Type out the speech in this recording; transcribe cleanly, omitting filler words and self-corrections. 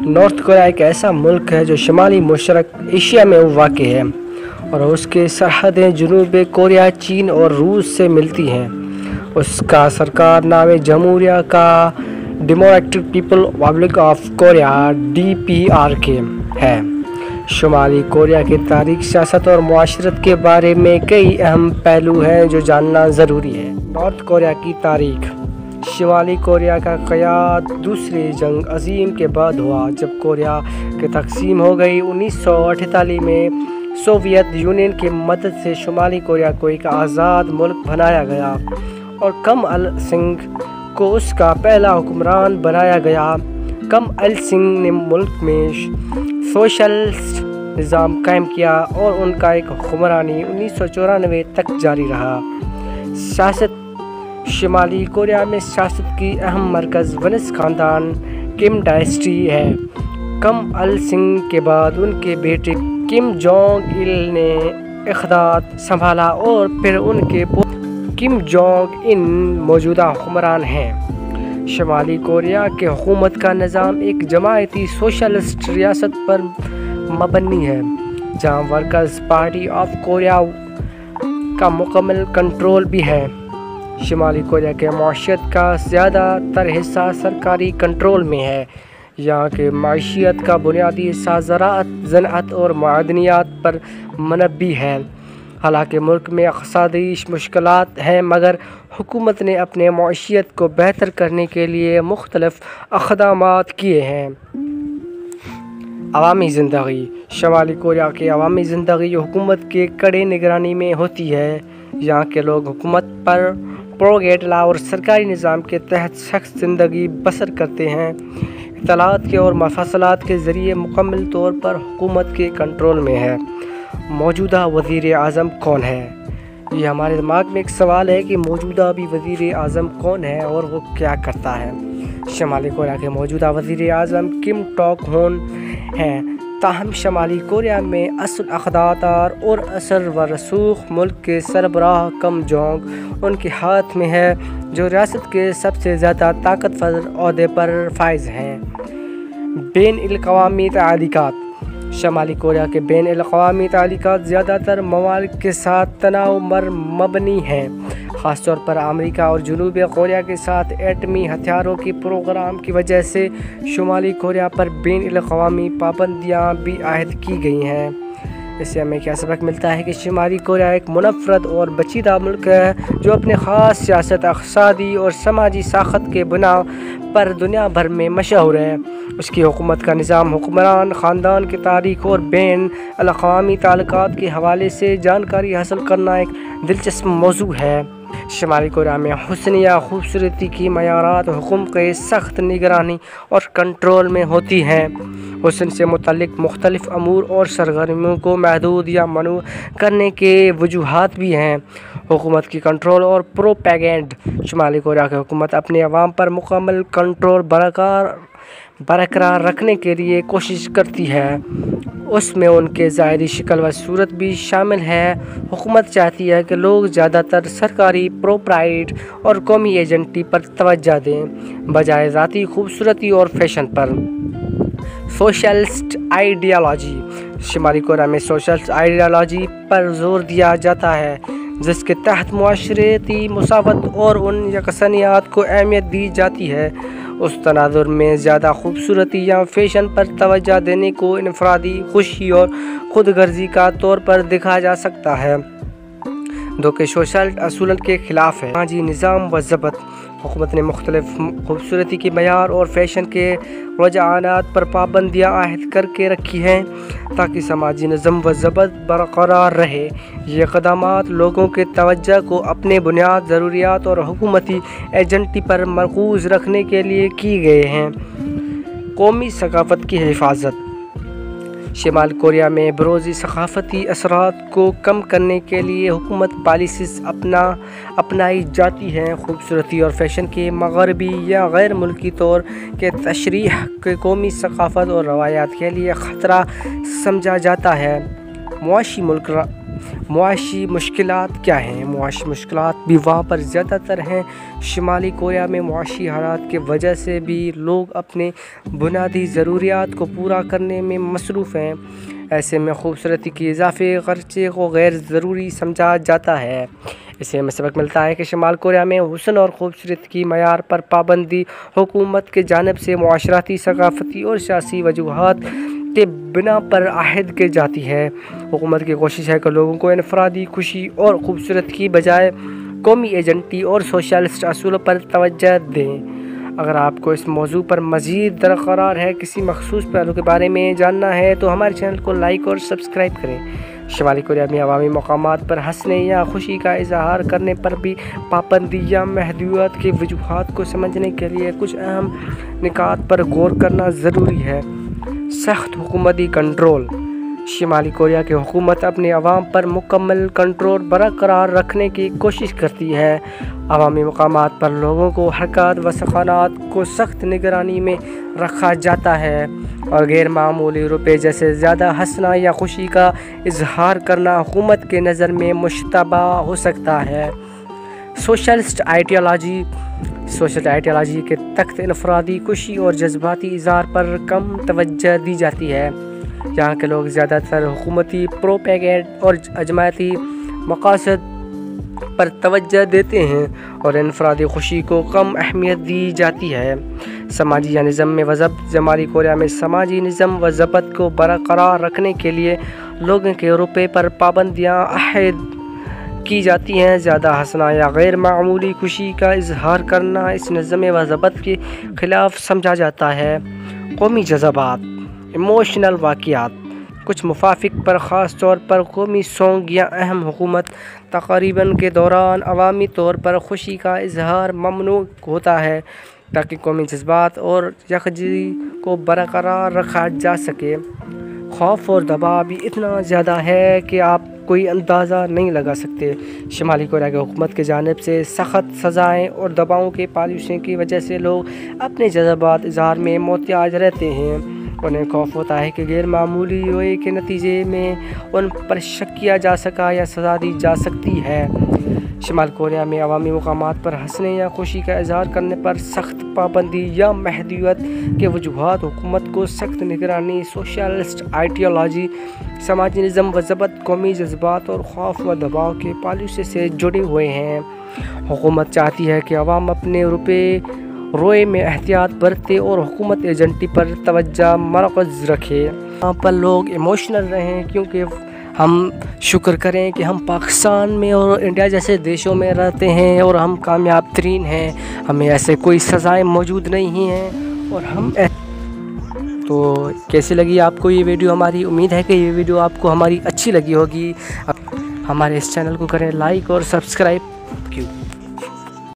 North Korea ایک ایسا ملک ہے جو شمالی مشرق ایشیا میں واقع ہے اور اس کے سرحدیں جنوب کوریا، چین اور روس سے ملتی ہیں۔ اس کا سرکار نام جمہوریہ کا democratic people republic of Korea DPRK ہے۔ شمالی کوریا کی تاریخ، سیاست اور معاشرت کے بارے میں کئی اہم پہلو ہیں جو جاننا ضروری ہے۔ نارتھ کوریا کی تاریخ۔ شمالی کوریا کا قیام دوسری جنگ عظیم کے بعد ہوا، جب کوریا کی تقسیم ہو گئی۔ 1948 میں سوویت یونین کی مدد سے شمالی کوریا کو ایک آزاد ملک بنایا گیا اور کم ال سنگ کو اس کا پہلا حکمران بنایا گیا۔ کم ال سنگ نے ملک میں سوشلسٹ نظام قائم کیا اور ان کا ایک حکمرانی 1994 تک جاری رہا۔ سیاست۔ شمالی کوریا میں سیاست کی اہم مرکز ونس خاندان کم ڈائنسٹی ہے۔ کم ال سنگ کے بعد ان کے بیٹے کم جونگ il نے اقتدار سنبھالا اور پھر ان کے کم جونگ ان موجودہ حکمران ہیں۔ شمالی کوریا کے حکومت کا نظام ایک جماعتی سوشلسٹ ریاست پر مبنی ہے، جہاں ورکرز پارٹی آف کوریا کا مکمل کنٹرول بھی ہے۔ شمالی کوریا کے معیشت کا زیادہ تر حصہ سرکاری کنٹرول میں ہے۔ یہاں کی معیشت کا بنیادی حصہ زراعت، صنعت اور معدنیات پر مبنی ہے۔ حالانکہ ملک میں اقتصادی مشکلات ہیں، مگر حکومت نے اپنے معیشت کو بہتر کرنے کے لیے مختلف اقدامات کیے ہیں۔ عوامی زندگی۔ شمالی کوریا کی عوامی زندگی حکومت کے کڑے نگرانی میں ہوتی ہے۔ یہاں کے لوگ حکومت پر پروگیٹ لا اور سرکاری نظام کے تحت سخت زندگی بسر کرتے ہیں۔ اطلاعات کے اور مفاصلات کے ذریعے مکمل طور پر حکومت کے کنٹرول میں ہے۔ موجودہ وزیر اعظم کون ہے؟ یہ ہمارے دماغ میں ایک سوال ہے کہ موجودہ بھی وزیر اعظم کون ہے اور وہ کیا کرتا ہے۔ شمالی کوریا کے موجودہ وزیر اعظم کم ٹاک ہون ہیں، تاہم شمالی کوریا میں اصل اقتدار اور اثر و رسوخ ملک کے سربراہ کم جونگ ان کے ہاتھ میں ہے، جو ریاست کے سب سے زیادہ طاقتور عہدے پر فائز ہیں۔ بین الاقوامی تعلقات۔ شمالی کوریا کے بین الاقوامی تعلقات زیادہ تر ممالک کے ساتھ تناؤ پر مبنی ہیں، خاص طور پر امریکہ اور جنوبی کوریا کے ساتھ ایٹمی ہتھیاروں کے پروگرام کی وجہ سے شمالی کوریا پر بین الاقوامی پابندیاں بھی عائد کی گئی ہیں۔ اس سے ہمیں کیا سبق ملتا ہے کہ شمالی کوریا ایک منفرد اور پیچیدہ ملک ہے جو اپنے خاص سیاست، اقتصادی اور سماجی ساخت کے بنا پر دنیا بھر میں مشہور ہے۔ اس کی حکومت کا نظام، حکمران خاندان کی تاریخ اور بین الاقوامی تعلقات کے حوالے سے جانکاری حاصل کرنا ایک دلچسپ موضوع ہے۔ شمالی کوریا میں حسن یا خوبصورتی کی معیارات حکومت کے سخت نگرانی اور کنٹرول میں ہوتی ہیں۔ حسن سے متعلق مختلف امور اور سرگرمیوں کو محدود یا ممنوع کرنے کے وجوہات بھی ہیں۔ حکومت کی کنٹرول اور پروپیگنڈ۔ شمالی کوریا کی حکومت اپنے عوام پر مکمل کنٹرول برقرار رکھنے کے لیے کوشش کرتی ہے۔ اس میں ان کے ظاہری شکل و صورت بھی شامل ہے۔ حکومت چاہتی ہے کہ لوگ زیادہ تر سرکاری پراپرٹی اور قومی ایجنٹی پر توجہ دیں، بجائے ذاتی خوبصورتی اور فیشن پر۔ Socialist ideology. شمالی کوریا میں سوشلسٹ آئیڈیالوجی پر زور دیا جاتا ہے، جس کے تحت معاشرتی مساوات اور ان یکسانیات کو اہمیت دی جاتی ہے۔ اس تناظر میں زیادہ خوبصورتی یا فیشن پر توجہ دینے کو انفرادی خوشی اور خود غرضی کا طور پر دیکھا جا سکتا ہے، جو کہ سوشلسٹ اصولوں کے خلاف ہے۔ سماجی نظام و ضبط۔ حکومت نے مختلف خوبصورتی کے معیار اور فیشن کے رجحانات پر پابندیاں عائد کر کے رکھی ہیں تاکہ سماجی نظم و ضبط برقرار رہے۔ یہ اقدامات لوگوں کے توجہ کو اپنے بنیادی ضروریات اور حکومتی ایجنڈے پر مرکوز رکھنے کے لیے کی گئے ہیں۔ قومی ثقافت کی حفاظت۔ شمال کوریا میں بروزی ثقافتی اثرات کو کم کرنے کے لیے حکومت پالیسیز اپنائی جاتی ہیں۔ خوبصورتی اور فیشن کے مغربی یا غیر ملکی طور کے تشریح کے قومی ثقافت اور روایات کے لیے خطرہ سمجھا جاتا ہے۔ معاشی مشکلات کیا ہیں؟ معاشی مشکلات بھی وہاں پر زیادہ تر ہیں۔ شمالی کوریا میں معاشی حالات کی وجہ سے بھی لوگ اپنے بنیادی ضروریات کو پورا کرنے میں مصروف ہیں۔ ایسے میں خوبصورتی کے اضافی خرچے کو غیر ضروری سمجھا جاتا ہے۔ اسے ہمیں سبق ملتا ہے کہ شمال کوریا میں حسن اور خوبصورتی کی معیار پر پابندی حکومت کے جانب سے معاشرتی، ثقافتی اور سیاسی وجوہات کے بنا پر عائد کی جاتی ہے۔ حکومت کی کوشش ہے کہ لوگوں کو انفرادی خوشی اور خوبصورتی کی بجائے قومی ایجنٹی اور سوشلسٹ اصولوں پر توجہ دیں۔ اگر آپ کو اس موضوع پر مزید درخور ہے، کسی مخصوص پہلو کے بارے میں جاننا ہے تو ہمارے چینل کو لائک اور سبسکرائب کریں۔ شمالی کوریا میں عوامی مقامات پر ہنسنے یا خوشی کا اظہار کرنے پر بھی پابندی یا محدودیت کی وجوہات کو سمجھنے کے لیے کچھ اہم نکات پر غور کرنا ضروری ہے۔ سخت حکومتی کنٹرول۔ شمالی کوریا کی حکومت اپنے عوام پر مکمل کنٹرول برقرار رکھنے کی کوشش کرتی ہے۔ عوامی مقامات پر لوگوں کو حرکات و سکنات کو سخت نگرانی میں رکھا جاتا ہے اور غیر معمولی روپے جیسے زیادہ ہنسنا یا خوشی کا اظہار کرنا حکومت کے نظر میں مشتبہ ہو سکتا ہے۔ سوشلسٹ آئیڈیالوجی کے تحت انفرادی خوشی اور جذباتی اظہار پر کم توجہ دی جاتی ہے۔ یہاں کے لوگ زیادہ تر حکومتی پروپیگنڈا اور اجتماعی مقاصد پر توجہ دیتے ہیں اور انفرادی خوشی کو کم اہمیت دی جاتی ہے۔ سماجی نظم و ضبط۔ شمالی کوریا میں سماجی نظم و ضبط کو برقرار رکھنے کے لیے لوگوں کے روپے پر پابندیاں عائد کی جاتی ہیں۔ زیادہ ہنسنا یا غیر معمولی خوشی کا اظہار کرنا اس نظم و ضبط کے خلاف سمجھا جاتا ہے۔ قومی جذبات، ایموشنل واقعات۔ کچھ مفافق پر، خاص طور پر قومی سونگ یا اہم حکومت تقریباً کے دوران عوامی طور پر خوشی کا اظہار ممنوع ہوتا ہے تاکہ قومی جذبات اور یکجہتی کو برقرار رکھا جا سکے۔ خوف اور دباؤ بھی اتنا زیادہ ہے کہ آپ کوئی اندازہ نہیں لگا سکتے۔ شمالی کوریا کی حکومت کی جانب سے سخت سزائیں اور دباؤ کے پالیسیوں کی وجہ سے لوگ اپنے جذبات اظہار میں محتاط رہتے ہیں۔ انہیں خوف ہوتا ہے کہ غیر معمولی رویے کے نتیجے میں ان پر شک کیا جا سکا یا سزا دی جا سکتی ہے۔ شمال کوریا میں عوامی مقامات پر ہنسنے یا خوشی کا اظہار کرنے پر سخت پابندی یا محدودیت کے وجوہات حکومت کو سخت نگرانی، سوشلسٹ آئیڈیالوجی، سماجی نظم و ضبط، قومی جذبات اور خوف و دباؤ کے پالیسی سے جڑے ہوئے ہیں۔ حکومت چاہتی ہے کہ عوام اپنے رویے میں احتیاط برتے اور حکومت ایجنٹی پر توجہ مرکوز رکھے۔ یہاں پر لوگ ایموشنل رہیں کیونکہ ہم شکر کریں کہ ہم پاکستان میں اور انڈیا جیسے دیشوں میں رہتے ہیں اور ہم کامیاب ترین ہیں، ہمیں ایسے کوئی سزائیں موجود نہیں ہیں اور ہم تو کیسی لگی آپ کو یہ ویڈیو؟ ہماری امید ہے کہ یہ ویڈیو آپ کو ہماری اچھی لگی ہوگی۔ ہمارے اس چینل کو کریں لائک اور سبسکرائب۔